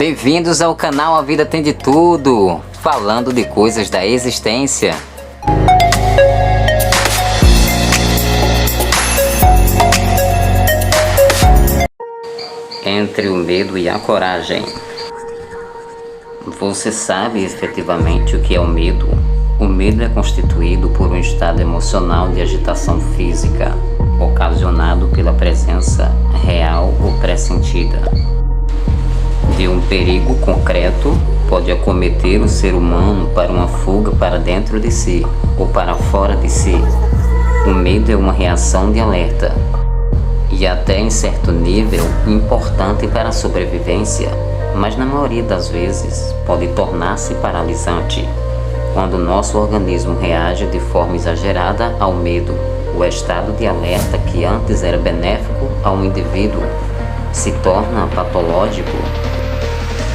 Bem-vindos ao canal A Vida Tem de Tudo, falando de coisas da existência. Entre o medo e a coragem. Você sabe efetivamente o que é o medo? O medo é constituído por um estado emocional de agitação física, ocasionado pela presença real ou pressentida de um perigo concreto. Pode acometer o ser humano para uma fuga para dentro de si ou para fora de si. O medo é uma reação de alerta e até em certo nível importante para a sobrevivência, mas na maioria das vezes pode tornar-se paralisante quando nosso organismo reage de forma exagerada ao medo. O estado de alerta que antes era benéfico ao indivíduo se torna patológico.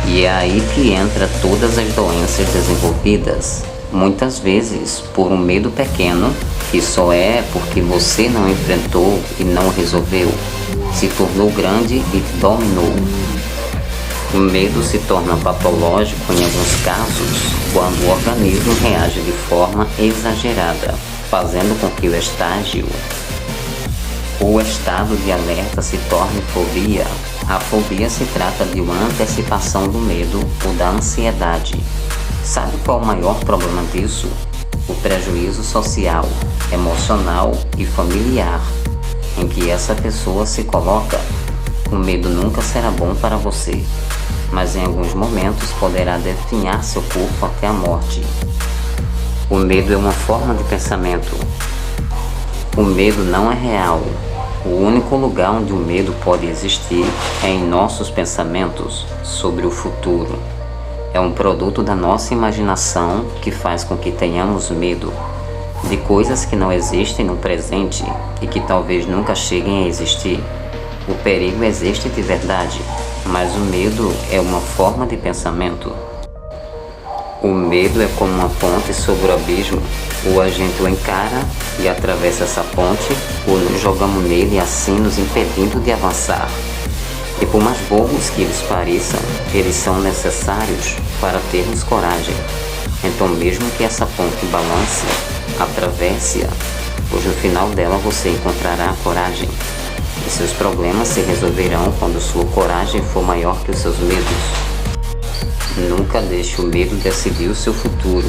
E é aí que entra todas as doenças desenvolvidas, muitas vezes por um medo pequeno, que só é porque você não enfrentou e não resolveu, se tornou grande e dominou. O medo se torna patológico em alguns casos, quando o organismo reage de forma exagerada, fazendo com que o estado de alerta se torne fobia. A fobia se trata de uma antecipação do medo ou da ansiedade. Sabe qual é o maior problema disso? O prejuízo social, emocional e familiar em que essa pessoa se coloca. O medo nunca será bom para você, mas em alguns momentos poderá definhar seu corpo até a morte. O medo é uma forma de pensamento. O medo não é real. O único lugar onde o medo pode existir é em nossos pensamentos sobre o futuro. É um produto da nossa imaginação que faz com que tenhamos medo de coisas que não existem no presente e que talvez nunca cheguem a existir. O perigo existe de verdade, mas o medo é uma forma de pensamento. O medo é como uma ponte sobre o abismo. Ou a gente o encara e atravessa essa ponte, ou nos jogamos nele e assim nos impedindo de avançar. E por mais bobos que eles pareçam, eles são necessários para termos coragem. Então mesmo que essa ponte balance, atravesse-a, pois no final dela você encontrará a coragem. E seus problemas se resolverão quando sua coragem for maior que os seus medos. Nunca deixe o medo decidir o seu futuro.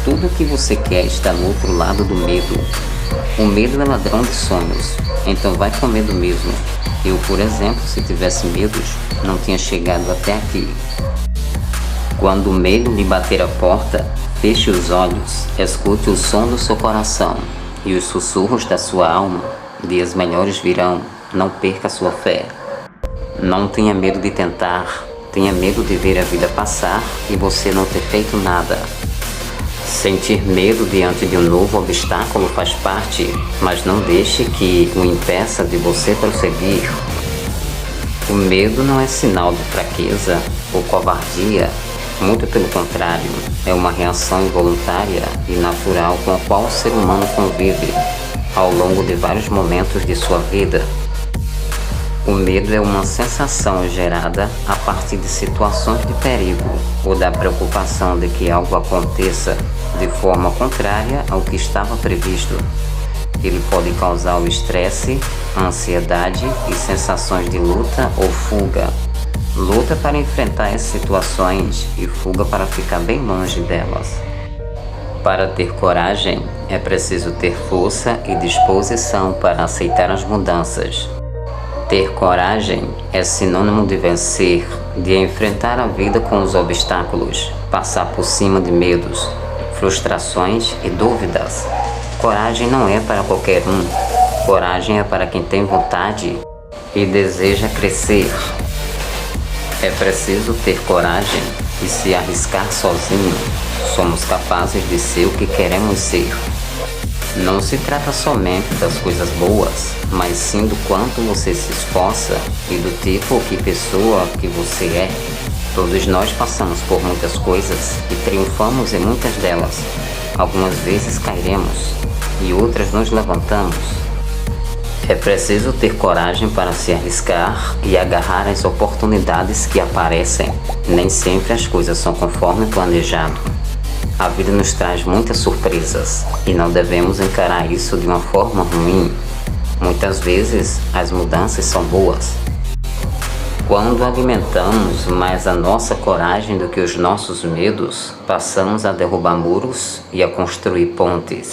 Tudo o que você quer está no outro lado do medo. O medo é ladrão de sonhos, então vai com medo mesmo. Eu, por exemplo, se tivesse medos, não tinha chegado até aqui. Quando o medo lhe bater a porta, feche os olhos, escute o som do seu coração e os sussurros da sua alma. Dias melhores virão, não perca a sua fé. Não tenha medo de tentar. Tenha medo de ver a vida passar e você não ter feito nada. Sentir medo diante de um novo obstáculo faz parte, mas não deixe que o impeça de você prosseguir. O medo não é sinal de fraqueza ou covardia, muito pelo contrário, é uma reação involuntária e natural com a qual o ser humano convive ao longo de vários momentos de sua vida. O medo é uma sensação gerada a partir de situações de perigo ou da preocupação de que algo aconteça de forma contrária ao que estava previsto. Ele pode causar o estresse, a ansiedade e sensações de luta ou fuga. Luta para enfrentar essas situações e fuga para ficar bem longe delas. Para ter coragem, é preciso ter força e disposição para aceitar as mudanças. Ter coragem é sinônimo de vencer, de enfrentar a vida com os obstáculos, passar por cima de medos, frustrações e dúvidas. Coragem não é para qualquer um. Coragem é para quem tem vontade e deseja crescer. É preciso ter coragem e se arriscar sozinho. Somos capazes de ser o que queremos ser. Não se trata somente das coisas boas, mas sim do quanto você se esforça e do tipo que pessoa que você é. Todos nós passamos por muitas coisas e triunfamos em muitas delas. Algumas vezes cairemos e outras nos levantamos. É preciso ter coragem para se arriscar e agarrar as oportunidades que aparecem. Nem sempre as coisas são conforme planejado. A vida nos traz muitas surpresas e não devemos encarar isso de uma forma ruim. Muitas vezes as mudanças são boas. Quando alimentamos mais a nossa coragem do que os nossos medos, passamos a derrubar muros e a construir pontes.